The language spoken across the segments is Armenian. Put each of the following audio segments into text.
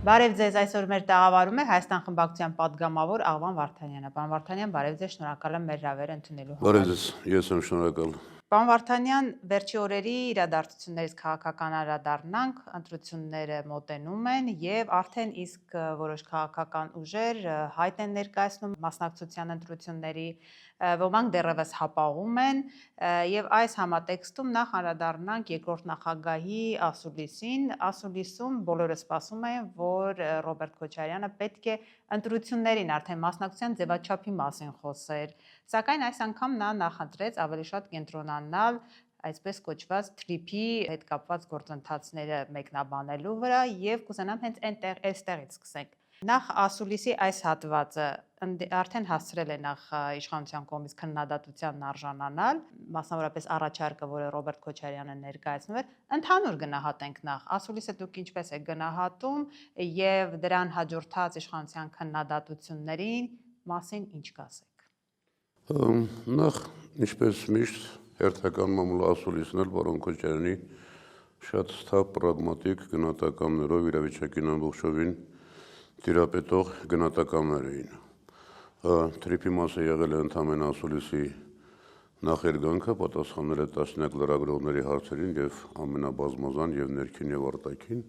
Բարև ձեզ, այսօր մեր տաղավարում է Հայաստան խմբակցության պատգամավոր Աղվան Վարդանյանը։ Պարոն Վարդանյան, բարև ձեզ, շնորհակալ եմ մեր հրավերը ընդունելու համար։ Բարև ձեզ, ես եմ շնորհակալ։ Պարոն Վարդանյան, վերջի օրերի իրադարձություններից քաղաքական անդրադառնանք, ընտրությունները մոտենում են եւ արդեն իսկ որոշ քաղաքական ուժեր հայտ են ներկայացնում մասնակցության ընտրությունների, ոմանք դեռևս հապաղում են եւ այս համատեքստում նախ անդրադառնանք երկրորդ նախագահի ասուլիսին։ Ասուլիսում բոլորը սպասում են, որ Ռոբերտ Քոչարյանը պետք է ընտրություններին արդեն մասնակցության ձևաչափի մասին խոսեր, սակայն այս անգամ նա նախընտրեց ավելի շատ կենտրոնանալ այսպես կոչված թրիփի հետ կապված գործընթացները մեկնաբանելու վրա եւ կուզենամ հենց այստեղից սկսենք։ Նախ ասուլիսի այս հատվածը արդեն հասցրել է նախ իշխանության կողմից քննադատությանն արժանանալ, մասնավորապես առաջարկը, որը Ռոբերտ Քոչարյանը ներկայացնում էր, ընդհանուր գնահատենք նախ։ Ասուլիսը դուք ինչպես եք գնահատում եւ դրան հաջորդած իշխանության քննադատությունների մասին ինչ կասեք։ Նախ, ինչպես միշտ, հերթական մամուլ ասուլիսն էլ պարոն Քոչարյանի շատ սթափ, պրագմատիկ գնահատականներով իրավիճակին ամբողջովին տիրապետող գնահատականներ էին։ Թրիփի մասը եղել է ընդամենը ասուլիսի նախերգանքը, պատասխանել է տասնյակ լրագրողների հարցերին եւ ամենաբազմազան եւ ներքին եւ արտաքին։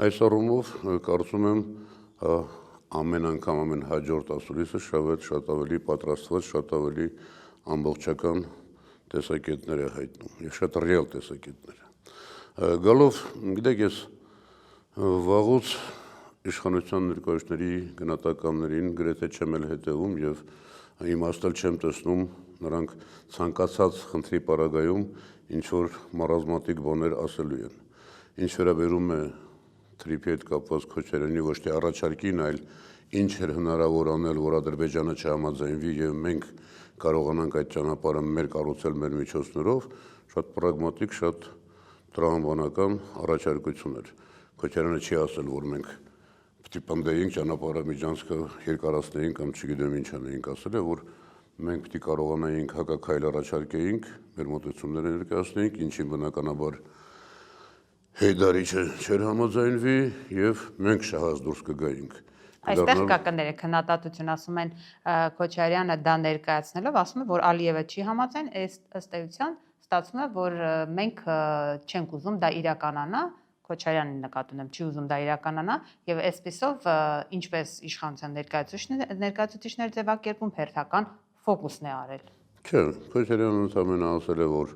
Այս առումով կարծում եմ ամեն անգամ ամեն հաջորդ ասուլիսը շատ ավելի պատրաստված, շատ ավելի ամբողջական տեսակետներ է հայտնում եւ շատ ռեալ տեսակետներ։ Գալով, գիտեք, ես վաղուց իշխանության ներկայացների գնահատականներին գրեթե չեմ էլ հետևում եւ իմաստել չեմ տեսնում նրանք ցանկացած խնդրի պարագայում ինչ որ մարազմատիկ բաներ ասելու են։ Ինչ վերաբերում է թրիփի հետ կապված Քոչարյանի ոչ թե առաջարկին, այլ ինչ էր հնարավոր անել, որ Ադրբեջանը չհամաձայնվի եւ մենք կարողանանք այդ ճանապարհը մեր կառուցել մեր միջոցներով, շատ պրագմատիկ, շատ տրամաբանական առաջարկություն էր։ Քոչարյանը չի ասել, որ մենք պետք է պնդեինք ճանապարհը միջանցքը երկարացնեինք կամ չգիտեմ ինչ անեինք, ասել է, որ մենք պետք է կարողանայինք հակաքայլ առաջարկեինք, մեր մոտեցումները ներկայացնեինք, ինչին բնականաբար Հեյդարի չէր համաձայնվի եւ մենք շահած դուրս կգայինք։ Այստեղ կա կները քննադատություն, ասում են Քոչարյանը դա ներկայացնելով, ասում է, որ Ալիևը չի համաձայն, ըստ էության ստացվում է, որ մենք չենք ուզում դա իրականանա, Քոչարյանին նկատի ունեմ, չի ուզում դա իրականանա եւ այսպիսով ինչպես իշխանության ներկայացուցիչներ ձևակերպում հերթական ֆոկուսն է արել։ Չէ, Քոչարյանը ընդամենը ասել է, որ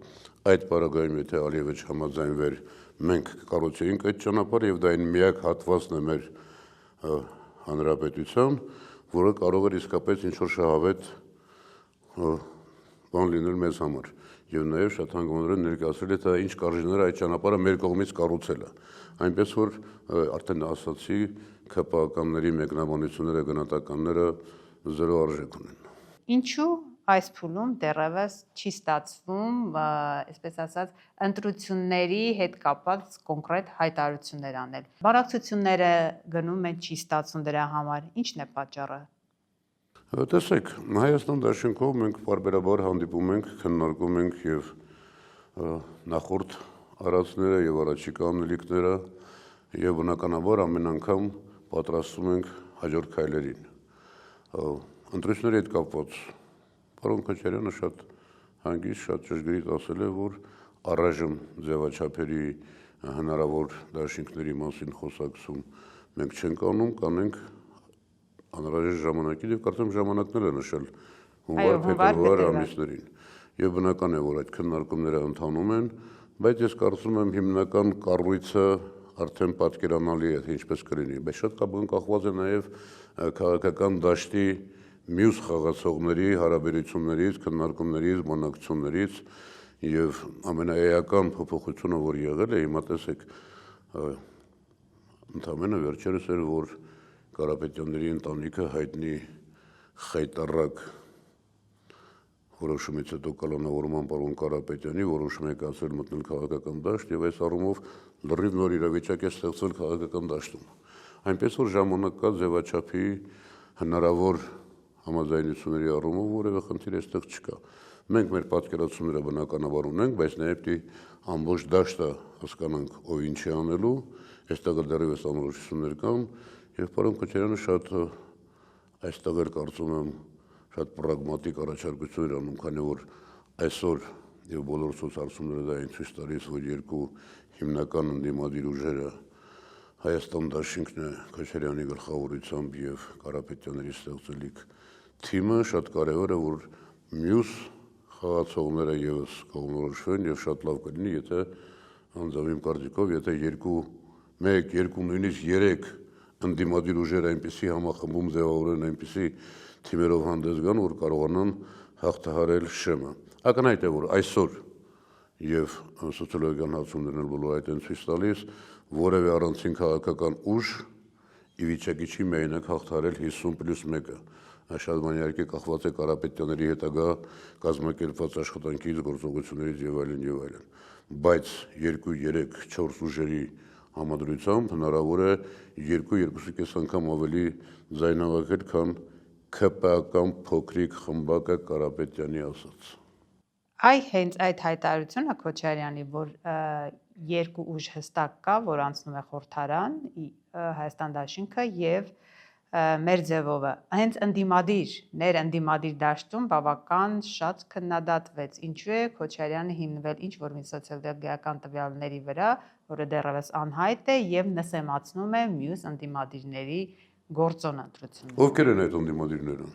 այդ պարագայում եթե Ալիևը չհամաձայնվեր, մենք կկառուցեինք այդ ճանապարհը եւ դա այն միակ հատվածն է մեր հանրապետության, որը կարող էր իսկապես ինչ որ շահավետ բան լինել մեզ համար։ Եվ նաև շատ հանգամանորեն ներկայացրել է, թե ինչ կարժիներ այդ ճանապարհը մեր կողմից կառուցելը։ Այնպես որ արդեն ասացի, ԿՊԱ-ականների մեկնաբանությունները, գնահատականները զրո արժեք ունեն։ Ինչու այս փուլում դեռևս չի ստացվում, այսպես ասած, ընտրությունների հետ կապված կոնկրետ հայտարարություններ անել։ Բանակցությունները գնում են, չի ստացվում դրա համար։ Ի՞նչն է պատճառը։ Տեսեք, Հայաստան դաշինքով մենք բարբերաբար հանդիպում ենք, քննարկում ենք եւ նախորդ արածները եւ առաջիկա անելիքները եւ բնականաբար ամեն անգամ պատրաստվում ենք հաջորդ քայլերին։ Ընտրությունների հետ կապված պարոն Քոչարյանը շատ հանգիստ, շատ ճշգրիտ ասել է, որ առայժմ ձևաչափերի հնարավոր դաշինքների մասին խոսակցում մենք չենք անում, կանենք անհրաժեշտ ժամանակին եւ կարծեմ ժամանակները նշել հունվար-փետրվար ամիսներին։ Եվ բնական է, որ այդ քննարկումները ընթանում են, բայց ես կարծում եմ հիմնական կառույցը արդեն պատկերանալի է, թե ինչպես կլինի։ Բայց շատ կախված է նաեւ քաղաքական դաշտի մյուս խաղացողների հարաբերություններից, քննարկումներից, բանակցություններից եւ ամենաէական փոփոխությունը, որ եղել է, հիմա տեսեք, ընդամենը վերջերս էր, որ Կարապետյանների ընտանիքը հայտնի խայտառակ որոշումից հետո կալանավորման պարոն Կարապետյանի որոշում է կայացրել մտնել քաղաքական դաշտ եւ այս առումով լրիվ նոր իրավիճակ է ստեղծվել քաղաքական դաշտում։ Այնպես որ ժամանակ կա ձևաչափի հնարավոր համաձայնությունների առումով որևէ խնդիր այստեղ չկա։ Մենք մեր պատկերացումները բնականաբար ունենք, բայց նաև պիտի ամբողջ դաշտը հասկանանք, ով ինչ է անելու, այստեղ դեռևս անորոշություններ կան, եւ պարոն Քոչարյանը շատ այստեղ էլ կարծում եմ շատ պրագմատիկ առաջարկություն էր անում, քանի որ այսօր եւ բոլոր սոցհարցումները դա այն ցույց տալիս, որ երկու հիմնական ընդդիմադիր ուժերը Հայաստան դաշինքն է Քոչարյանի գլխավորությամբ եւ Կարապետյանների ստեղծելիք թիմը, շատ կարեւոր է, որ մյուս խաղացողները եւս կողմնորոշվեն եւ շատ լավ կլինի, եթե անձամբ կարծիքով, եթե 1, 2, նույնիսկ 3 ընդդիմադիր ուժերը այնպիսի համախմբում ձևավորեն, այնպիսի թիմերով հանդես գան, որ կարողանան հաղթահարել ՇՄ-ը։ Ակնհայտ է, որ այսօր եւ սոցիոլոգիական հացումներն էլ բոլոր այդ են ցույց տալիս, որևէ առանցին քաղաքական ուժ ի վիճակի չի միայնակ հաղթահարել 50+1-ը։ Շատ բան իհարկե կախված է Կարապետյանների հետագա կազմակերպված աշխատանքից, գործողություններից եւ այլն։ Բայց 2, 3, 4 ուժերի համադրությամբ հնարավոր է 2-2.5 անգամ ավելի ձայնավակել, քան ՔՊԱ-ական փոքրիկ խմբակը Կարապետյանի ասած։ Հենց այդ հայտարարությունը Քոչարյանի, որ երկու ուժ հստակ կա, որ անցնում է խորհրդարան, Հայաստան դաշինքը եւ մեր ձևովը, հենց ներընդդիմադիր դաշտում բավական շատ քննադատվեց։ Ինչու է Քոչարյանը հիմնվել ինչ-որ մի սոցիոլոգիական տվյալների վրա, որը դեռևս անհայտ է եւ նսեմացնում է մյուս ընդդիմադիրների գործոն ընտրությունները։ Ովքեր են այդ ընդդիմադիրները։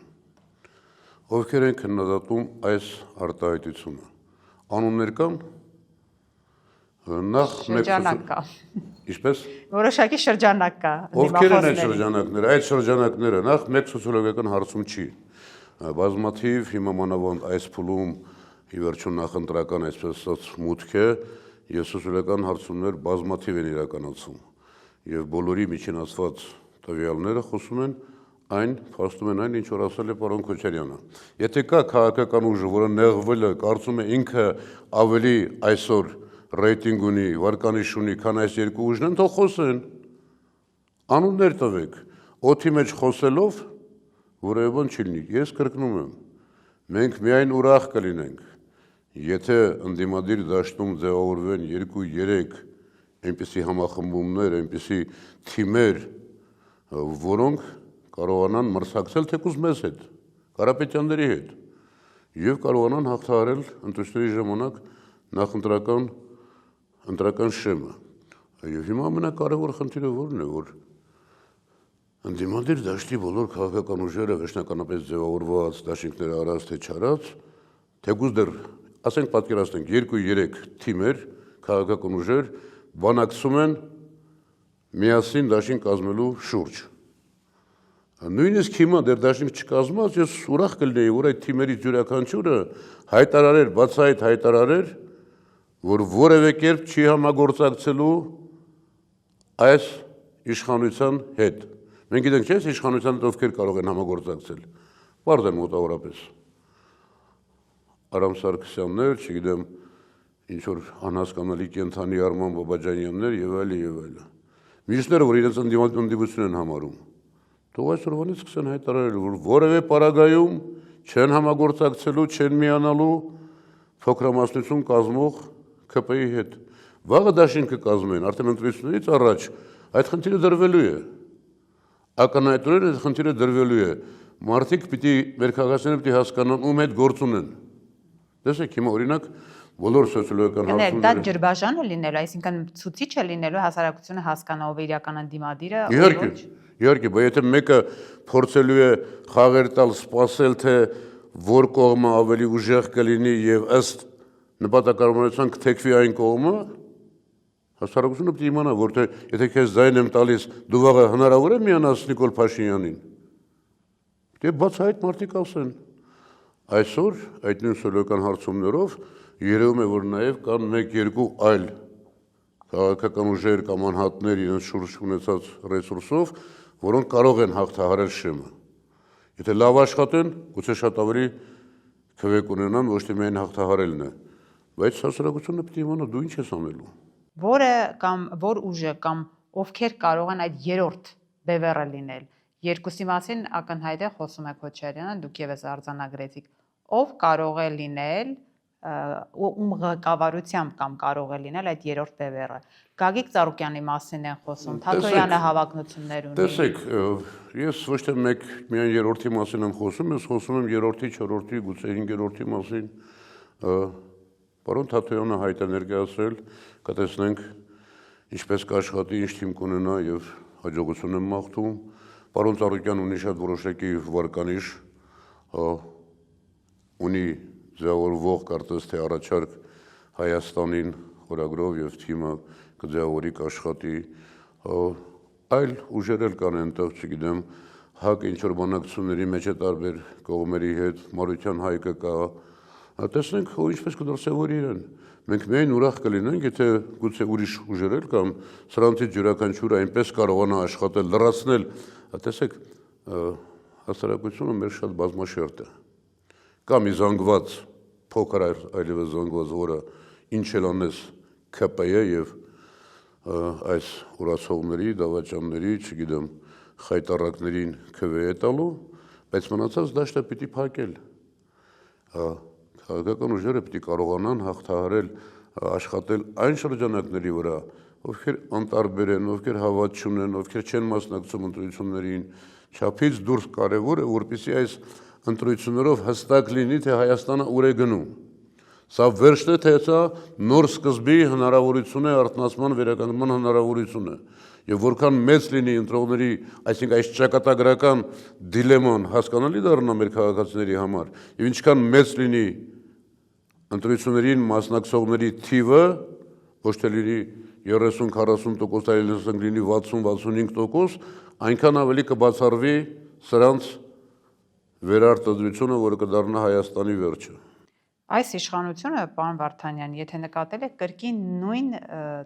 Ովքեր են քննադատում այս արտահայտությունը։ Անուններ կան։ Նախ շրջանակ կա։ Ինչպես։ Որոշակի շրջանակ կա։ Ովքեր են այդ շրջանակները։ Այդ շրջանակները նախ մեկ սոցիոլոգիական հարցում չի։ Բազմաթիվ հիմա մանավանդ այս փուլում ի վերջո նախընտրական այսպես ասած մուտք է, եւ սոցիոլոգիական հարցումներ բազմաթիվ են իրականացում։ Եվ բոլորի միջինացված տվյալները խոսում են այն, փաստում են այն, ինչ որ ասել է պարոն Քոչարյանը։ Եթե կա քաղաքական ուժը, որը նեղվել է, կարծում է ինքը ավելի այսօր ռեյտինգ ունի, վարկանիշ ունի, քան այս երկու ուժն են, թող խոսեն։ Անուններ տվեք։ Օդի մեջ խոսելով որևէ բան չի լինի։ Ես կրկնում եմ, մենք միայն ուրախ կլինենք, եթե ընդդիմադիր դաշտում ձևավորվեն 2-3 այնպիսի համախմբումներ, այնպիսի թիմեր, որոնք կարողանան մրցակցել թեկուզ մեզ հետ, Կարապետյանների հետ, եւ կարողանան հաղթահարել ընտրությունների ժամանակ նախընտրական ՇՄ-ը։ Եվ հիմա ամենակարևոր խնդիրը որն է, որ ընդդիմադիր դաշտի բոլոր քաղաքական ուժերը վերջնականապես ձևավորված դաշինքները արած թե չարած, թեկուզ դեռ, ասենք պատկերացնենք 2-3 թիմեր, քաղաքական ուժեր բանակցում են միասին դաշինք կազմելու շուրջ։ Նույնիսկ հիմա դեռ դաշինք չկազմած, ես ուրախ կլինեի, որ այդ թիմերից յուրաքանչյուրը հայտարարեր, բացահայտ հայտարարեր, որ որևէ կերպ չի համագործակցելու այս իշխանության հետ։ Մենք գիտենք, չէ՞, իշխանության հետ ովքեր կարող են համագործակցել։ Պարզ են մոտավորապես։ Արամ Սարգսյաններ, չգիտեմ, ինչ որ անհասկանալի կենթանի Արման Բաբաջանյաններ եւ այլն։ Մյուսները, որ իրենց ընդդիմություն են համարում, թող այսօրվանից սկսեն հայտարարել, որ որևէ պարագայում չեն համագործակցելու, չեն միանալու փոքրամասնություն կազմող ՔՊ-ի հետ։ Վաղը դաշինքը կազմեն, արդեն ընտրություններից առաջ այդ խնդիրը դրվելու է։ Ակնհայտորեն այդ խնդիրը դրվելու է։ Մարդիկ պիտի մեր քաղաքացիները պիտի հասկանան ում հետ գործ ունեն։ Տեսեք, հիմա օրինակ բոլոր սոցիոլոգիական հարցումները։ Դա ջրբաժան է լինելու, այսինքն ցուցիչ է լինելու հասարակությունը հասկանա ով է իրական ընդդիմադիրը։ Իհարկե, բայց եթե մեկը փորձելու է խաղեր տալ, սպասել, թե որ կողմը ավելի ուժեղ կլինի եւ ըստ նպատակարարության կթեքվի այն կողմը, հասարակությունը պիտի իմանա, որտեղ եթե քեզ ձայն եմ տալիս, դու վաղը հնարավոր է միանաս Նիկոլ Փաշինյանին։ Դե բացահայտ մարդիկ ասեն։ Այսօր այդ նույն սոցիոլոգիական հարցումներով երևում է, որ նաեւ կան 1-2 այլ քաղաքական ուժեր կամ անհատներ իրենց շուրջ ունեցած ռեսուրսով, որոնք կարող են հաղթահարել ՇՄ-ը։ Եթե լավ աշխատեն, գուցե շատ ավելի քվեկ ունենան, ոչ թե միայն հաղթահարելն է։ Բայց հասարակությունը պիտի իմանա դու ինչ ես անելու։ Որ ուժը կամ ովքեր կարող են այդ երրորդ բևեռը լինել։ Երկուսի մասին ակնհայտ է խոսում է Քոչարյանը, դուք եւս արձանագրեցիք։ ով կարող է լինել ում ղեկավարությամբ կամ կարող է լինել այդ երրորդ բևեռը։ Գագիկ Ծառուկյանի մասին են խոսում, Թաթոյանը հավակնություններ ունի։ Տեսեք, ես ոչ թե միայն երրորդի մասին եմ խոսում, ես խոսում եմ երրորդի, չորրորդի, գուցե հինգերորդի մասին։ Պարոն Թաթոյանը հայտ է ներկայացրել, կտեսնենք ինչպես կաշխատի, ինչ թիմ կունենա եւ հաջողություն եմ մաղթում։ Պարոն Ծառուկյանն ունի շատ որոշակի վարկանիշ, ունի ձևավորվող կարծես թե առաջարկ Հայաստանին խորագրով եւ թիմը կձևավորի կաշխատի, այլ ուժեր էլ կան այնտեղ, չգիտեմ, ՀԱԿ ինչ-որ բանակցությունների մեջ է տարբեր կողմերի հետ, Մարության Հայկը կա, տեսնենք ինչպես կդրսևորի իրեն։ Մենք միայն ուրախ կլինենք, եթե գուցե ուրիշ ուժեր էլ կամ սրանցից յուրաքանչյուրը այնպես կարողանա աշխատել, լրացնել, տեսեք, հասարակությունը մեր շատ բազմաշերտ է։ Կա մի զանգված, փոքր այլևս զանգված, որը ինչ էլ անես ՔՊ-ը եւ այս ուրացողների, դավաճանների, չգիտեմ, խայտառակներին քվե է տալու, բայց մնացած դաշտը պիտի փակել։ Քաղաքական ուժերը պիտի կարողանան հաղթահարել, աշխատել այն շրջանակների վրա, ովքեր անտարբեր են, ովքեր հավատ չունեն, ովքեր չեն մասնակցում ընտրություններին, չափից դուրս կարևոր է, որպեսզի այս ընտրություններով հստակ լինի, թե Հայաստանը ուր է գնում։ Սա վերջն է, թե սա նոր սկզբի հնարավորություն է, արթնացման վերականգնման հնարավորություն է։ Եվ որքան մեծ լինի ընտրողների, այսինքն այս ճակատագրական դիլեման հասկանալի դառնա մեր քաղաքացիների համար, եւ ինչքան մեծ լինի ընտրություններին մասնակցողների թիվը, ոչ թե լինի 30-40%, այլ լինի 60-65%, այնքան ավելի կբացառվի սրանց վերարտադրությունը, որը կդառնա Հայաստանի վերջը։ Այս իշխանությունը, պարոն Վարդանյան, եթե նկատել եք, կրկին նույն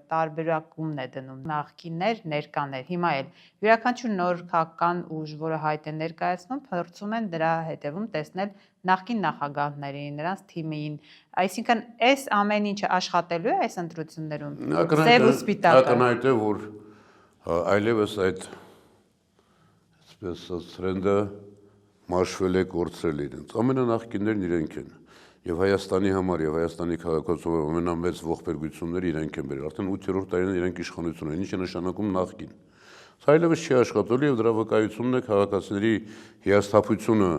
տարբերակումն է դնում, նախկիններ, ներկաներ, հիմա էլ յուրաքանչյուր նոր քաղաքական ուժ, որը հայտ է ներկայացնում, փորձում են դրա հետևում տեսնել նախկին նախագահներին, նրանց թիմին, այսինքն այս ամեն ինչը աշխատելու է այս ընտրություններում, սև ու սպիտակը։ Ակնհայտ է, որ այլևս այդ տրենդը մաշվել է, կորցրել իրենց։ Ամենանախկիններն իրենք են։ Եվ Հայաստանի համար եւ Հայաստանի քաղաքացիության ամենամեծ ողբերգությունները իրենք են բերել։ Արդեն 8-րդ տարին իրենք իշխանություն են, ինչը նշանակում նախկին։ Սա այլևս չի աշխատելու եւ դրա վկայությունն է քաղաքացիների հիասթափությունը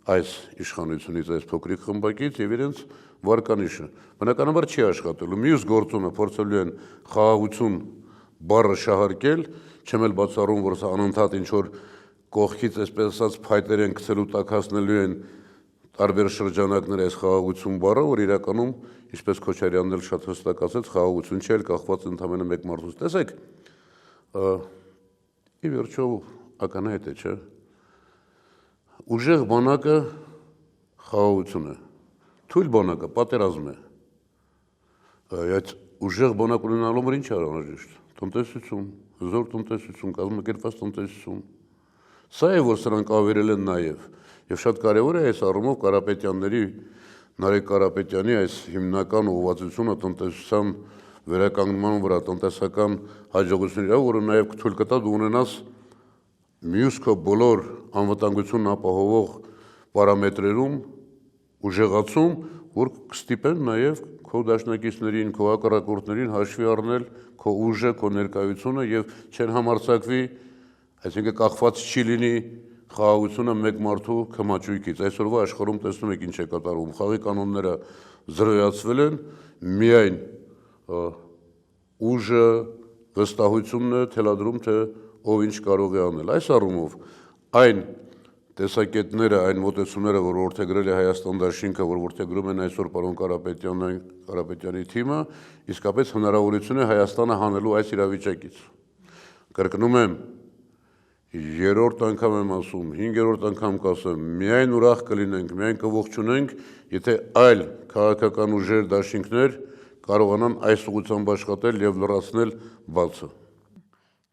այս իշխանությունից, այս փոքրիկ խմբակից եւ իրենց վարկանիշը։ Բնականաբար չի աշխատելու։ Մյուս գործումը փորձելու են խաղաղություն բառը շահարկել, չեմ էլ բացառում, որ սա անընդհատ ինչ որ կողքից այսպես ասած փայտեր են գցելու, տաքացնելու են տարբեր շրջանակներ այս խաղաղություն բառը, որ իրականում, ինչպես Քոչարյանն էլ շատ հստակ ասաց, խաղաղություն չի, այլ կախված ընդամենը մեկ մարդուց։ Տեսեք, ի վերջո ակնհայտ է, չէ՞։ Ուժեղ բանակը խաղաղություն է, թույլ բանակը պատերազմ է։ Այդ ուժեղ բանակ ունենալու համար ինչ անհրաժեշտ։ Տնտեսություն, հզոր տնտեսություն, կազմակերպված տնտեսություն։ Սա է, որ սրանք ավերել են նաև։ Եվ շատ կարևոր է այս առումով Կարապետյանների, Նարեկ Կարապետյանի այս հիմնական ուղղվածությունը տնտեսության վերականգնման վրա, տնտեսական հաջողությունների, որը նաև թույլ կտա դու ունենաս մյուս քո բոլոր անվտանգությունն ապահովող պարամետրերում ուժեղացում, որ կստիպեն նաև քո դաշնակիցներին, քո հակառակորդներին հաշվի առնել քո ուժը, քո ներկայությունը եւ չեն համարձակվի, այսինքն կախված չի լինի խաղաղությունը մեկ մարդու քմաճույքից։ Այսօրվա աշխարհում տեսնում եք ինչ է կատարվում։ Խաղի կանոնները զրոյացվել են, միայն ուժը, վստահությունն է թելադրում, թե ով ինչ կարող է անել։ Այս առումով այն տեսակետները, այն մոտեցումները, որ որդեգրել է Հայաստան դաշինքը, որ որդեգրում են այսօր պարոն Կարապետյանի թիմը, իսկապես հնարավորություն է Հայաստանը հանելու այս իրավիճակից։ Կրկնում եմ, երրորդ անգամ եմ ասում, 5-րդ անգամ կասեմ, միայն ուրախ կլինենք, միայն կողջունենք, եթե այլ քաղաքական ուժեր, դաշինքներ կարողանան այս ուղղությամբ աշխատել եւ լրացնել բացը։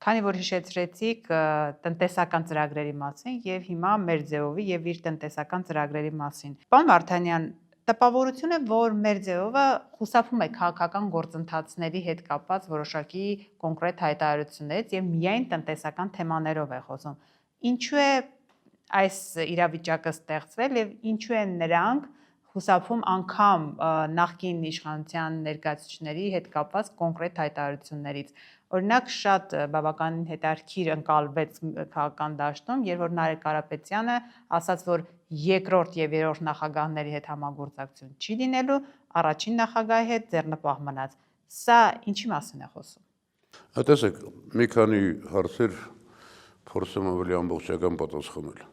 Քանի որ հիշեցրեցիք տնտեսական ծրագրերի մասին եւ հիմա Մերձեովի եւ իր տնտեսական ծրագրերի մասին։ Պարոն Վարդանյան, տպավորություն է, որ Մերձեովը խուսափում է քաղաքական գործընթացների հետ կապված որոշակի կոնկրետ հայտարարություններից եւ միայն տնտեսական թեմաներով է խոսում։ Ինչու է այս իրավիճակը ստեղծվել եւ ինչու են նրանք խուսափում անգամ նախկին իշխանության ներկայացուցիչների հետ կապված կոնկրետ հայտարարություններից։ Օրինակ շատ բավականին հետաքրքիր ընկալվեց քաղաքական դաշտում, երբ որ Նարեկ Կարապետյանը ասաց, որ երկրորդ եւ երրորդ նախագահների հետ համագործակցություն չի լինելու, առաջին նախագահի հետ ձեռնպահ մնաց։ Սա ինչի մասին է խոսում։ Տեսեք, մի քանի հարցեր փորձեմ ավելի ամբողջական պատասխանել։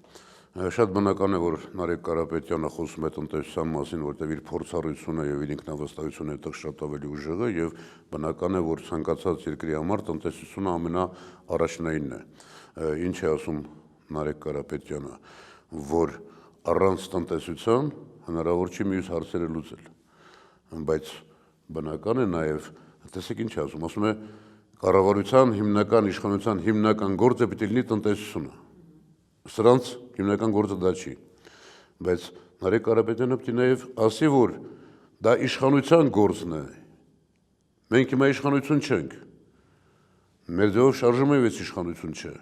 Շատ բնական է, որ Նարեկ Կարապետյանը խոսում է տնտեսության մասին, որտեղ իր փորձառությունը եւ իր ինքնավստահությունը այդտեղ շատ ավելի ուժեղ է եւ բնական է, որ ցանկացած երկրի համար տնտեսությունը ամենաառաջնայինն է։ Ինչ է ասում Նարեկ Կարապետյանը, որ առանց տնտեսության հնարավոր չի մյուս հարցերը լուծել։ Բայց բնական է նաեւ, տեսեք ինչ է ասում է կառավարության հիմնական իշխանության հիմնական գործը պիտի լինի տնտեսությունը։ Սրանց հիմնական գործը դա չի, բայց Նարեկ Կարապետյանը պիտի նաև ասի, որ դա իշխանության գործն է։ Մենք հիմա իշխանություն չենք։ Մեր ձևով շարժումը ես իշխանություն չէ։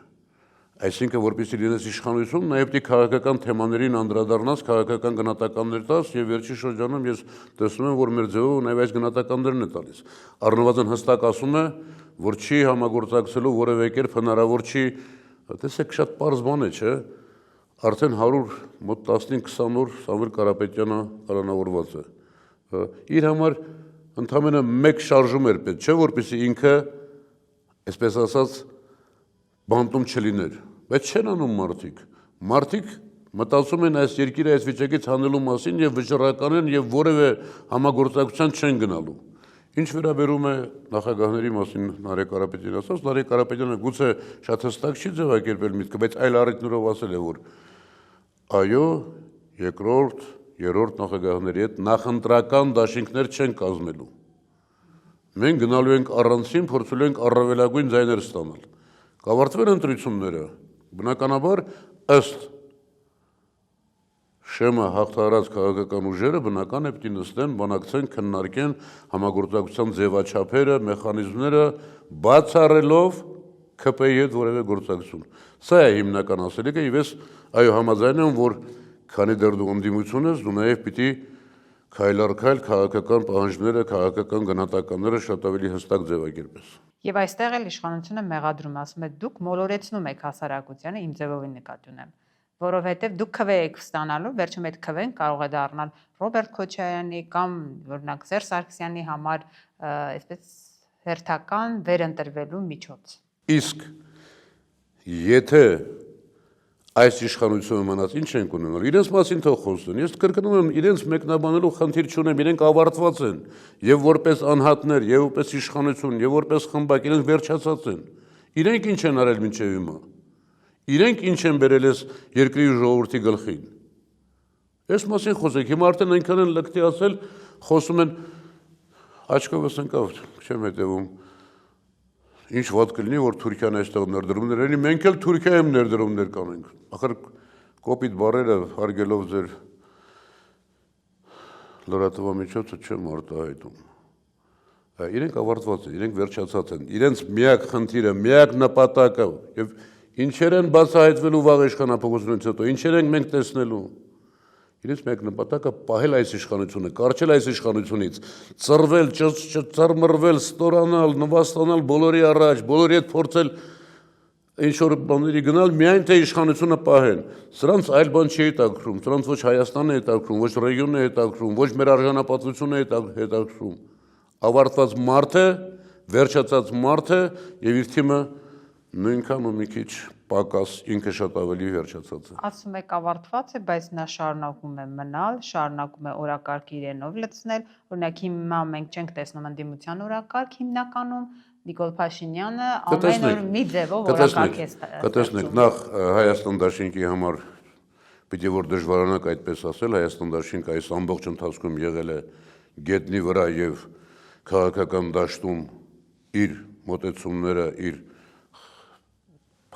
Այսինքն, որպեսզի լինես իշխանություն, նաև պիտի քաղաքական թեմաներին անդրադառնաս, քաղաքական գնահատականներ տաս եւ վերջի շրջանում ես տեսնում եմ, որ մեր ձևով նաև այս գնահատականներն է տալիս։ Առնվազն հստակ ասում է, որ չի համագործակցելու որևէ կերպ հնարավոր չի։ Տեսեք, շատ պարզ բան է, չէ՞։ Արդեն 100 մոտ 15-20 օր Սամվել Կարապետյանը կալանավորված է։ Իր համար ընդամենը մեկ շարժում էր պետք, չէ՞, որպեսզի ինքը, այսպես ասած, բանտում չլիներ։ Բայց չեն անում մարդիկ։ Մարդիկ մտածում են այս երկիրը այս վիճակից հանելու մասին եւ վճռական են եւ որևէ համագործակցության չեն գնալու։ Ինչ վերաբերում է նախագահների մասին Նարեկ Կարապետյանը ասած, Նարեկ Կարապետյանը գուցե շատ հստակ չի ձևակերպել միտքը, բայց այլ առիթներով ասել է, որ այո, երկրորդ, երրորդ նախագահների հետ նախընտրական դաշինքներ չեն կազմելու։ Մենք գնալու ենք առանցին, փորձելու ենք առավելագույն ձայներ ստանալ։ Կավարտվել ընտրությունները, բնականաբար ըստ շեմը հաղթահարած քաղաքական ուժերը բնական է պիտի նստեն, բանակցեն, քննարկեն համագործակցության ձևաչափերը, մեխանիզմները, բացառելով ՔՊ-ի հետ որևէ գործակցություն։ Սա է հիմնական ասելիքը, եւ ես այո համաձայն եմ, որ քանի դեռ դու ընդդիմություն ես, դու նաեւ պիտի քայլ առ քայլ քաղաքական պահանջները, քաղաքական գնահատականները շատ ավելի հստակ ձևակերպես։ Եվ այստեղ էլ իշխանությունը մեղադրում, ասում է դուք մոլորեցնում եք հասարակությանը, իմ ձևովին նկատի ունեմ, որովհետև դուք քվե եք ստանալու, վերջում այդ քվեն կարող է դառնալ Ռոբերտ Քոչարյանի կամ օրինակ Սերժ Սարգսյանի համար այսպես հերթական վերընտրվելու միջոց։ Իսկ եթե այս իշխանությունը մնաց, ինչ ենք ունենալ։ Իրենց մասին թող խոսեն։ Ես կրկնում եմ, իրենց մեկնաբանելու խնդիր չունեմ, իրենք ավարտված են, եւ որպես անհատներ, եւ որպես իշխանություն, եւ որպես խմբակ, իրենք վերջացած են։ Իրենք ինչ են արել մինչեւ հիմա։ Իրենք ինչ են բերել այս երկրի ժողովրդի գլխին։ Այս մասին խոսեք, հիմա արդեն այնքան են լկտի ասել, խոսում են աչքովս ընկավ, չեմ հետևում։ Ինչ վատ կլինի, որ Թուրքիան այստեղ ներդրումներ ունի, մենք էլ Թուրքիայում ներդրումներ կանենք։ Ախր կոպիտ բառերը հարգելով ձեր լրատվամիջոցը չեմ արտահայտում։ Իրենք ավարտված են, իրենք վերջացած են։ Իրենց միակ խնդիրը, միակ նպատակը եւ ինչեր են բացահայտվելու վաղ իշխանապողությունից հետո, ինչեր ենք մենք տեսնելու։ Իրենց մեկ նպատակը պահել այս իշխանությունը, կարճել այս իշխանությունից, ծռվել, ծռմռվել, ստորանալ, նվաստանալ բոլորի առաջ, բոլորի հետ փորձել ինչ-որ բաների գնալ, միայն թե իշխանությունը պահեն։ Սրանց այլ բան չի հետաքրքրում, սրանց ոչ Հայաստանն է հետաքրքրում, ոչ ռեգիոնն է հետաքրքրում, ոչ մեր արժանապատվությունը է հետաքրքրում։ Ավարտված մարդ է, վերջացած մարդ է եւ իր թիմը նույնքան ու մի քիչ պակաս ինքը շատ ավելի վերջացած է։ Ասում եք ավարտված է, բայց նա շարունակում է մնալ, շարունակում է օրակարգ իրենով լցնել։ Օրինակ հիմա մենք չենք տեսնում ընդդիմության օրակարգ հիմնականում, Նիկոլ Փաշինյանը ամեն օր մի ձևով օրակարգ է ստացվում։ Կտեսնեք, նախ Հայաստան դաշինքի համար պիտի որ դժվարանաք այդպես ասել, Հայաստան դաշինքը այս ամբողջ ընթացքում եղել է գետնի վրա եւ քաղաքական դաշտում իր մոտեցումները, իր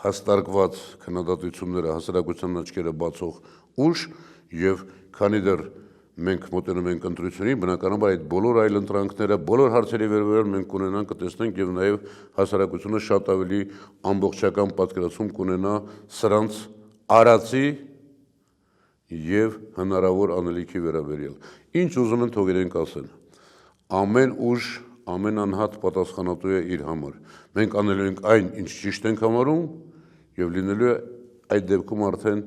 հաստարկված քննադատությունները հասարակության աչքերը բացող ուժ եւ քանի դեռ մենք մոտենում ենք ընտրությունին, բնականաբար այդ բոլոր այլ ընտրանքները, բոլոր հարցերի վերաբերյալ մենք կունենանք, կտեսնենք եւ նաեւ հասարակությունը շատ ավելի ամբողջական պատկերացում կունենա սրանց արածի եւ հնարավոր անելիքի վերաբերյալ։ Ինչ ուզում են թող իրենք ասեն։ Ամեն ուժ, ամեն անհատ պատասխանատու է իր համար։ Մենք անելու ենք այն, ինչ ճիշտ ենք համարում եւ լինելու է այդ դեպքում արդեն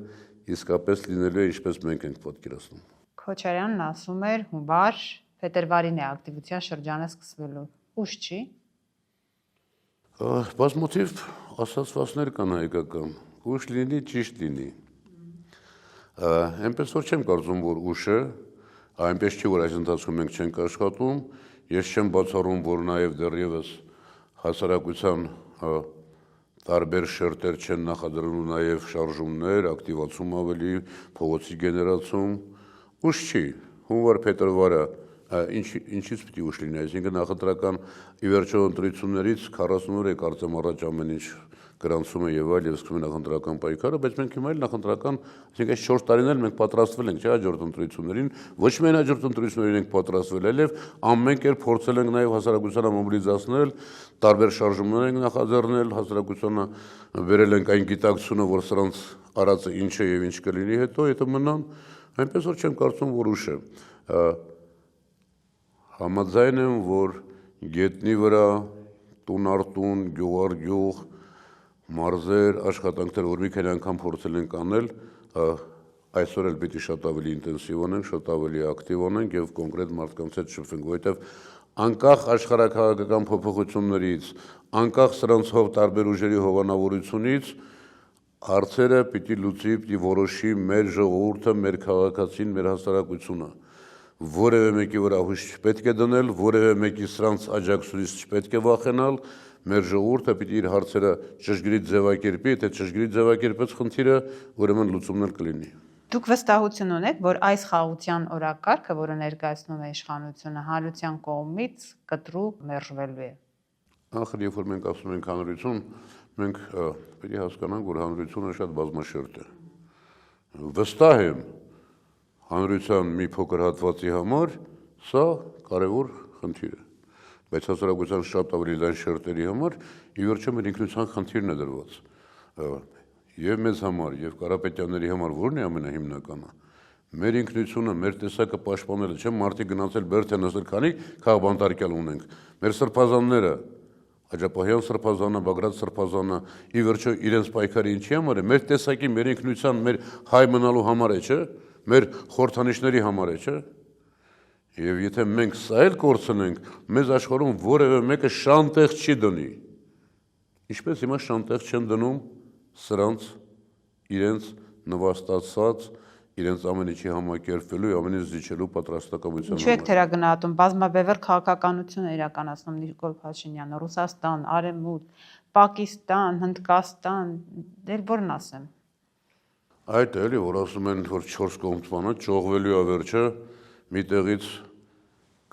իսկապես լինելու է ինչպես մենք ենք պատկերացնում։ Քոչարյանն ասում էր հունվար փետրվարին է ակտիվության շրջանը սկսվելու։ Ուշ չի։ Բազմաթիվ ասացվածներ կան հայկական։ Ուշ լինի, ճիշտ լինի։ Այնպես որ չեմ կարծում, որ ուշը, այնպես չի, որ այս ընթացքում մենք չենք աշխատում, ես չեմ բացառում, որ նաև դեռևս հասարակության տարբեր շերտեր չեն նախադրելու նաև շարժումներ, ակտիվացում ավելի, փողոցի գեներացում, ուշ չի, հունվար փետրվարը ինչից պիտի ուշ լինի, այսինքն նախընտրական ի վերջո ընտրություններից 40 օր է կարծեմ առաջ ամեն ինչ գրանցում է եւ այլ եւ սկսում է նախընտրական պայքարը, բայց մենք հիմա էլ նախընտրական, այսինքն այս 4 տարին էլ մենք պատրաստվել ենք, չէ՞, հաջորդ ընտրություններին, ոչ միայն հաջորդ ընտրություններին ենք պատրաստվել, այլև ամեն կերպ փորձել ենք նաեւ հասարակությանը մոբիլիզացնել, տարբեր շարժումներ ենք նախաձեռնել, հասարակությանը վերել ենք այն գիտակցությունը, որ սրանց արածը ինչ է եւ ինչ կլինի հետո, եթե մնան, այնպես որ չեմ կարծում, որ ուշ է։ Համաձայն եմ, որ գետնի վրա տուն առ տուն, գյուղ առ գյուղ, մարզեր, աշխատանքներ, որ մի քանի անգամ փորձել ենք անել, այսօր էլ պիտի շատ ավելի ինտենսիվ անենք, շատ ավելի ակտիվ անենք եւ կոնկրետ մարդկանց հետ շփվենք, որովհետեւ անկախ աշխարհաքաղաքական փոփոխություններից, անկախ սրանցով տարբեր ուժերի հովանավորությունից հարցերը պիտի լուծի, պիտի որոշի մեր ժողովուրդը, մեր քաղաքացին, մեր հասարակությունը։ Որևէ մեկի վրա հույս չպետք է դնել, որևէ մեկի սրանց աջակցությունից չպետք է վախենալ, մեր ժողովուրդը պիտի իր հարցերը ճշգրիտ ձևակերպի, եթե ճշգրիտ ձևակերպեց խնդիրը, ուրեմն լուծումն էլ կլինի։ Դուք վստահություն ունեք, որ այս խաղաղության օրակարգը, որը ներկայացնում է իշխանությունը, հանրության կողմից կտրուկ մերժվելու է։ Ախր երբ որ մենք ասում ենք հանրություն, մենք պիտի հասկանանք, որ հանրությունը շատ բազմաշերտ է։ Վստահ եմ, հանրության մի փոքր հատվածի համար սա կարևոր խնդիր է, բայց հասարակության շատ ավելի լայն շերտերի համար ի վերջո մեր ինքնության խնդիրն է դրված։ Եվ մեզ համար, եւ Կարապետյանների համար որն է ամենահիմնականը։ Մեր ինքնությունը, մեր տեսակը պաշտպանելը, չէ՞ մարդիկ գնացել Բերդ են ասել, քանի քաղբանտարկյալ ունենք։ Մեր սրբազանները, Աջապահյան սրբազանը, Բագրատ սրբազանը, ի վերջո իրենց պայքարը ինչի համար է, մեր տեսակի, մեր ինքնության, մեր հայ մնալու համար է, չէ՞, մեր խորհրդանիշների համար է, չէ՞։ Եվ եթե մենք սա էլ կորցնենք, մեզ աշխարհում որևէ մեկը շանտեղ չի դնի։ Ինչպես հիմա շանտեղ չեն դնում սրանց իրենց նվաստացած, իրենց ամեն ինչի համակերպվելու, ամեն ինչ զիջելու պատրաստակամության Ինչու եք թերագնահատում բազմաբևեռ քաղաքականություն է իրականացնում Նիկոլ Փաշինյանը, Ռուսաստան, Արևմուտք, Պակիստան, Հնդկաստան, դեռ որն ասեմ։ Այդ էլի, որ ասում են, որ 4 կողմանը ճողվելու է վերջը, մի տեղից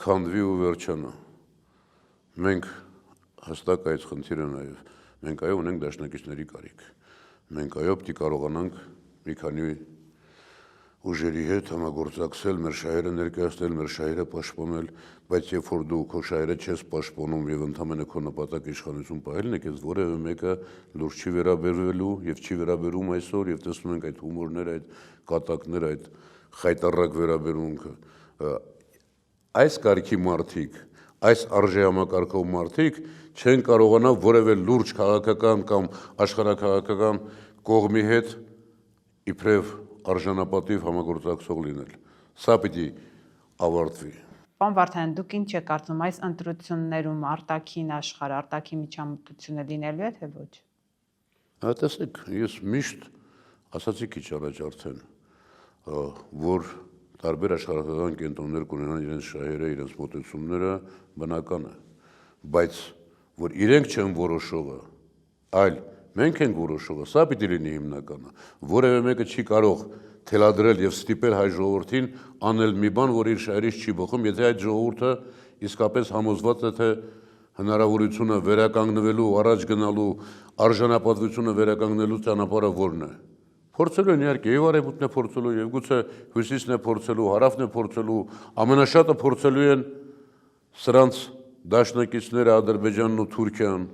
քանդվի ու վերջանա։ Մենք հստակ այս խնդիրը նաև, մենք այո ունենք դաշնակիցների կարիք։ Մենք այո պիտի կարողանանք մի քանի ուժերի հետ համագործակցել, մեր շահերը ներկայացնել, մեր շահերը պաշտպանել, բայց երբ որ դու քո շահերը չես պաշտպանում եւ ընդհանրապես քո նպատակ իշխանություն պահելն է, քեզ որևէ մեկը լուրջ չի վերաբերվելու եւ չի վերաբերում այսօր եւ տեսնում ենք այդ հումորները, այդ կատակները, այդ խայտառակ վերաբերմունքը։ Այս կարգի մարդիկ, այս արժեհամակարգով մարդիկ չեն կարողանա որևէ լուրջ քաղաքական կամ աշխարհաքաղաքական կողմի հետ իբրև արժանապատիվ համագործակցող լինել։ Սա պիտի ավարտվի։ Պարոն Վարդանյան, դուք ինչ եք կարծում այս ընտրություններում արտաքին աշխարհ, արտաքին միջամտությունը լինելու է թե ոչ։ Տեսեք, ես միշտ ասացի քիչ առաջ արդեն, որ տարբեր աշխարհական կենտրոններ կունենան իրենց շահերը, իրենց մոտեցումները, բնական է, բայց որ իրենք չեն որոշողը, այլ մենք ենք որոշողը, սա պիտի լինի հիմնականը։ Որևէ մեկը չի կարող թելադրել եւ ստիպել հայ ժողովրդին անել մի բան, որ իր շահերից չի բխում, եթե այդ ժողովուրդը իսկապես համոզված է, թե հնարավորությունը վերականգնվելու, առաջ գնալու, արժանապատվությունը վերականգնելու ճանապարհը որն է։ Փորձելու են իհարկե եւ արևմուտքն է փորձելու, եւ գուցե հյուսիսն է փորձելու, հարավն է փորձելու, ամենաշատը փորձելու են սրանց դաշնակիցները Ադրբեջանն ու Թուրքիան։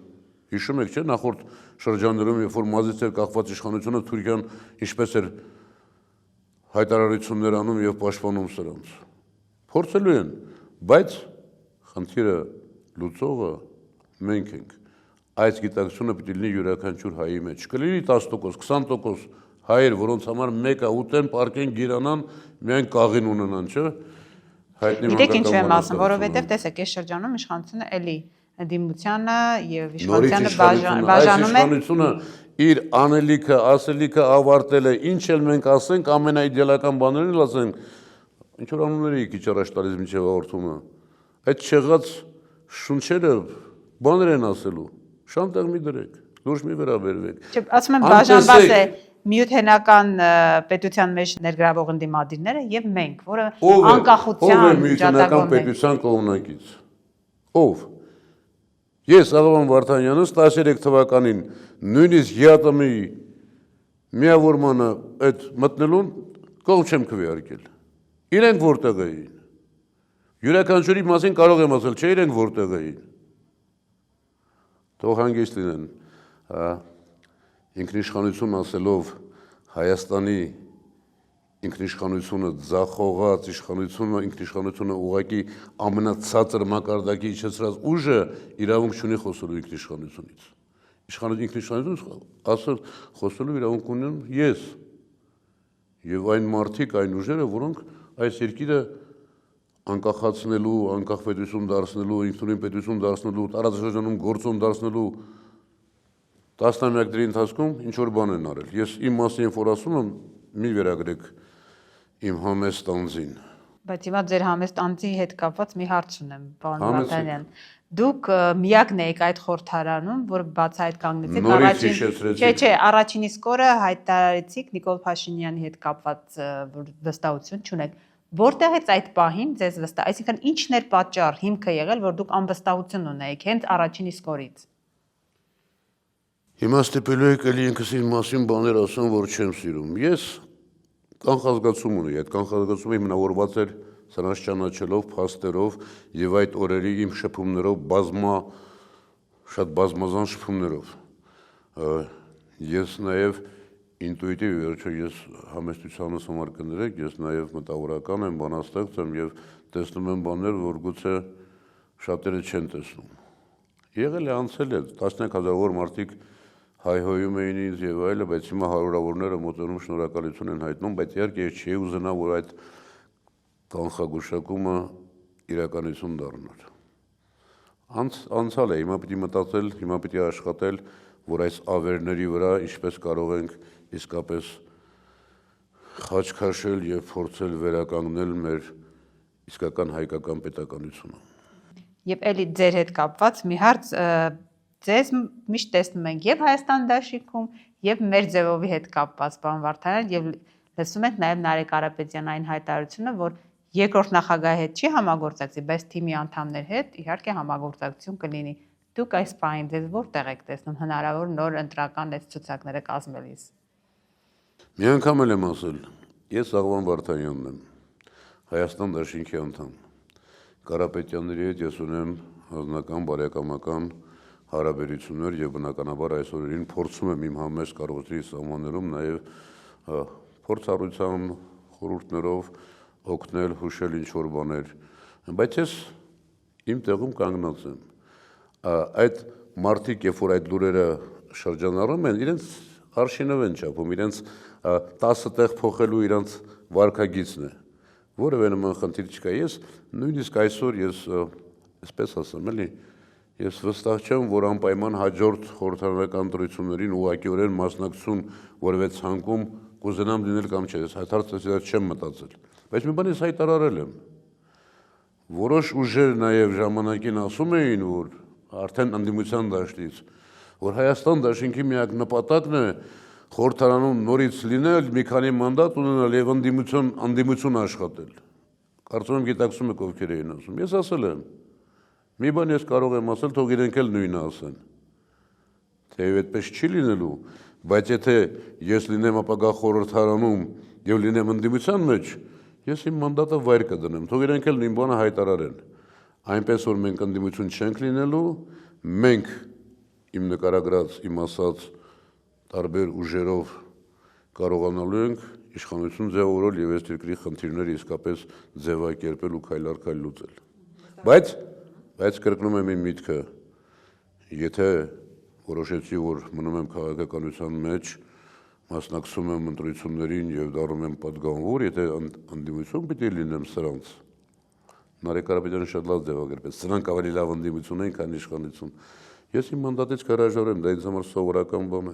Հիշում եք, չէ՞, նախորդ շրջաններում, երբ որ մազից էր կախված իշխանությունը, Թուրքիան ինչպես էր հայտարարություններ անում եւ պաշտպանում սրանց։ Փորձելու են, բայց խնդիրը լուծողը մենք ենք։ Այս գիտակցությունը պիտի լինի յուրաքանչյուր հայի մեջ։ Կլինի 10%, 20% հայեր, որոնց համար մեկը ուտեն, պարկեն, գիրանան, միայն կաղին ունենան, չէ՞։ Գիտեք ինչ եմ ասում, որովհետև տեսեք, այս շրջանում իշխանությունը էլի դիմությանը եւ իշխանությանը բաժանում են։ Իշխանությունը իր անելիքը, ասելիքը ավարտել է, ինչ էլ մենք ասենք, ամենաիդեալական բաներն էլ ասենք, ինչ որ անունների քիչ առաջ տալիս մինչև հաղորդումը։ Այդ չեղած շունչերը բաներ են ասելու, շանտեղ մի դրեք, լուրջ մի վերաբերվեք։ Ասում եմ բաժանված է միութենական պետության մեջ ներգրավող ընդդիմադիրները եւ մենք, որը անկախության միութենական պետության կողմնակից։ Ով։ Ես Աղավան Վարդանյանս 13 թվականին նույնիսկ ԵԱՏՄ-ի միավորմանը այդ մտնելուն կողմ չեմ քվեարկել։ Իրենք որտեղ էին։ Յուրաքանչյուրի մասին կարող եմ ասել, չէ, իրենք որտեղ էին։ Թող հանգիստ լինեն, ինքնիշխանություն ասելով Հայաստանի ինքնիշխանությունը ձախողած ինքնիշխանությունը ուղղակի ամենացածր մակարդակի իջեցրած ուժը իրավունք չունի խոսելու ինքնիշխանությունից։ Ինքնիշխանությունից ասել խոսելու իրավունք ունեմ ես եւ այն մարդիկ, այն ուժերը, որոնք այս երկիրը անկախացնելու, անկախ պետություն դարձնելու, ինքնուրույն պետություն դարձնելու, տարածաշրջանում գործոն դարձնելու տասնամյակների ընթացքում ինչ որ բան են արել։ Ես իմ մասին որ ասում եմ, մի վերագրեք իմ համեստ անձին։ Բայց հիմա ձեր համեստ անձի հետ կապված մի հարց ունեմ, պարոն Վարդանյան։ Դուք միակն եք այդ խորհրդարանում, որ բացահայտ կանգնեցիք առաջին իսկ օրը հայտարարեցիք Նիկոլ Փաշինյանի հետ կապված վստահություն չունեք։ Որտեղից այդ պահին ձեզ վստահ, այսինքն ինչն էր պատճառ, հիմքը եղել, որ դուք անվստահություն ունեիք հենց առաջին իսկ օրից։ Հիմա ստիպելու եք էլի ինքս իմ մասին բաներ ասեմ, որ չեմ սիրում։ Ես կանխազգացում ունեի, այդ կանխազգացումը հիմնավորված էր սրանց ճանաչելով, փաստերով եւ այդ օրերի իմ շփումներով, շատ բազմազան շփումներով։ Ես նաեւ ինտուիտիվ, վերջո ես համեստությանս համար կներեք, ես նաեւ մտավորական եմ, բանաստեղծ եմ եւ տեսնում եմ բաներ, որ գուցե շատերը չեն տեսնում։ Եղել է անցել է, տասնյակ հազարավոր մարդիկ հայհոյում էին ինձ եւ այլը, բայց հիմա հարյուրավորները մոտենում շնորհակալություն են հայտնում, բայց իհարկե ես չի ուզենա, որ այդ կանխագուշակումը իրականություն դառնար։ Անցալ է, հիմա պիտի մտածել, հիմա պիտի աշխատել, որ այս ավերների վրա ինչպես կարող ենք իսկապես խաչ քաշել եւ փորձել վերականգնել մեր իսկական հայկական պետականությունը։ Եվ էլի ձեր հետ կապված մի հարց, ձեզ միշտ տեսնում ենք եւ Հայաստան դաշինքում եւ մեր ձևովի հետ կապված, պարոն Վարդանյան, եւ լսում ենք նաեւ Նարեկ Կարապետյան այն հայտարարությունը, որ երկրորդ նախագահի հետ չի համագործակցի, բայց թիմի անդամներ հետ իհարկե համագործակցություն կլինի։ Դուք այս բանին ձեզ որտեղ եք տեսնում հնարավոր նոր ընտրական այս ցուցակները կազմելիս։ Մի անգամ էլ եմ ասել, ես Աղավան Վարդանյանն եմ, Հայաստան դաշինքի անդամ։ Կարապետյանների հետ ես ունեմ հանձնական բարեկամական հարաբերություններ եւ բնականաբար այս օրերին փորձում եմ իմ համեստ կարողությունների սահմաններում նաեւ փորձառության խորհուրդներով օգնել, հուշել ինչ-որ բաներ, բայց ես իմ տեղում կանգնած եմ։ Այդ մարդիկ, երբ որ այդ լուրերը շրջանառում են, իրենց արշինով են չափում, իրենց 10 տեղ փոխելու իրենց վարքագիծն է, որևէ նման խնդիր չկա։ Ես նույնիսկ այսօր ես այսպես ասեմ, էլի, ես վստահ չեմ, որ անպայման հաջորդ խորհրդարանական ընտրություններին ուղղակիորեն մասնակցություն որևէ ցանկում կուզենամ լինել կամ չէ, ես հարցը չեմ մտածել, բայց մի բան ես հայտարարել եմ։ Որոշ ուժեր նաև ժամանակին ասում էին, որ արդեն ընդդիմության դաշտից, որ Հայաստան դաշինքի միակ նպատակն է խորհրդարանում նորից լինել, մի քանի մանդատ ունենալ եւ ընդդիմություն աշխատել։ Կարծում եմ գիտակցում եք ովքեր էին ասում։ Ես ասել եմ։ Մի բան ես կարող եմ ասել, թող իրենք էլ նույնը ասեն։ Թեև այդպես չի լինելու, բայց եթե ես լինեմ ապագա խորհրդարանում եւ լինեմ ընդդիմության մեջ, ես իմ մանդատը վայր կդնեմ, թող իրենք էլ նույն բանը հայտարարեն։ Այնպես որ մենք ընդդիմություն չենք լինելու, մենք իմ նկարագրած, իմ ասած տարբեր ուժերով կարողանալու ենք իշխանություն ձևավորել եւ այս երկրի խնդիրները իսկապես ձևակերպել ու քայլ առ քայլ լուծել։ Բայց կրկնում եմ իմ միտքը, եթե որոշեցի, որ մնում եմ քաղաքականության մեջ, մասնակցում եմ ընտրություններին եւ դառնում եմ պատգամավոր, եթե ընդդիմություն պիտի լինեմ սրանց, Նարեկ Կարապետյանը շատ լավ ձևակերպեց, սրանք ավելի լավ ընդդիմություն են, քան իշխանություն։ Ես իմ մանդատից կհրաժարեմ, դա ինձ համար սովորական բան է։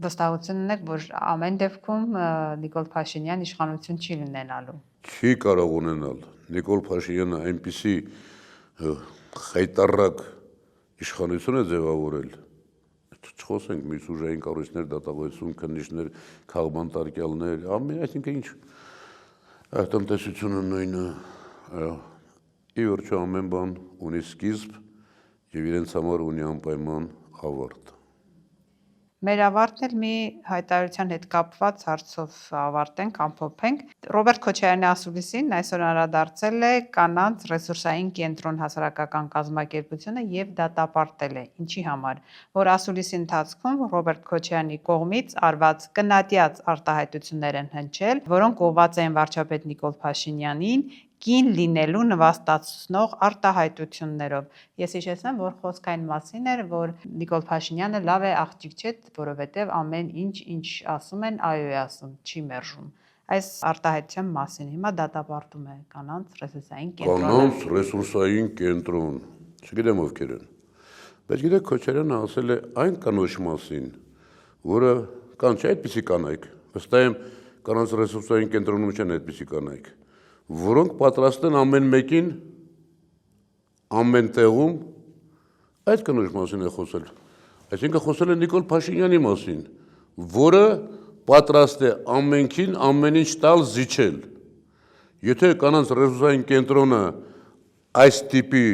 Վստահություն ունեք, որ ամեն դեպքում Նիկոլ Փաշինյան իշխանություն չի ունենալու։ Չի կարող ունենալ։ Նիկոլ Փաշինյանը այնպիսի խայտառակ իշխանություն է ձևավորել։ Չխոսենք մի ուժային կառույցներ, դատավորություն, քննիչներ, քաղբան տարկյալներ, այսինքն ինչ տնտեսությունը նույնը, ի վերջո ամեն բան ունի սկիզբ եւ իրենց համար ունի անպայման ավարտ։ Մեր ավարտն էլ մի հայտարարության հետ կապված հարցով ավարտենք, ամփոփենք։ Ռոբերտ Քոչարյանի ասուլիսին այսօր անդրադարձել է կանանց ռեսուրսային կենտրոն հասարակական կազմակերպությունը եւ դատապարտել է։ Ինչի համար, որ ասուլիսի ընթացքում Ռոբերտ Քոչարյանի կողմից արված կնատյաց արտահայտություններ են հնչել, որոնք ուղղված են վարչապետ Նիկոլ Փաշինյանին կին լինելու նվաստացնող արտահայտություններով։ Ես հիշեցնեմ, որ խոսքը այն մասին էր, որ Նիկոլ Փաշինյանը լավ է աղջիկ չէ, որովհետև ամեն ինչ ասում են, այո է ասում, չի մերժում։ Այս արտահայտության մասին հիմա դատապարտում է կանանց ռեսուրսային կենտրոնը։ Կանանց ռեսուրսային կենտրոն, չգիտեմ ովքեր են։ Բայց գիտեք, Քոչարյանը ասել է այն կանոչ մասին, որը կան չէ այդպիսի կանայք, վստահ եմ կանանց ռեսուրսային կենտրոնում չեն այդպիսի կանայք, որոնք պատրաստ են ամեն մեկին, ամեն տեղում այդ կանոչ մասին է խոսել։ Այսինքն խոսել է Նիկոլ Փաշինյանի մասին, որը պատրաստ է ամենքին ամեն ինչ տալ զիջել։ Եթե կանանց ռեսուրսային կենտրոնը այս տիպի,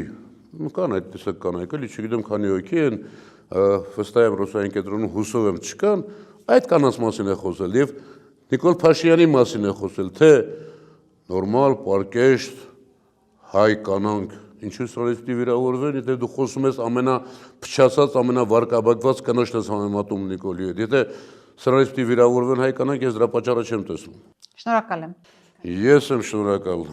կան այդ տեսակ կանայք, էլի չգիտեմ քանի հոգի են, վստահ եմ ռեսուրսային կենտրոնում հուսով եմ չկան, այդ կանանց մասին է խոսել եւ Նիկոլ Փաշինյանի մասին է խոսել, թե նորմալ, պարկեշտ, հայ կանանք, ինչու սրանից պիտի վիրավորվեն, եթե դու խոսում ես ամենափչացած, ամենավարկաբակված կնոջն ես համեմատում Նիկոլի հետ, եթե սրանից պիտի վիրավորվեն հայ կանանք, ես դրա պատճառը չեմ տեսնում։ Շնորհակալ եմ։ Ես եմ շնորհակալ։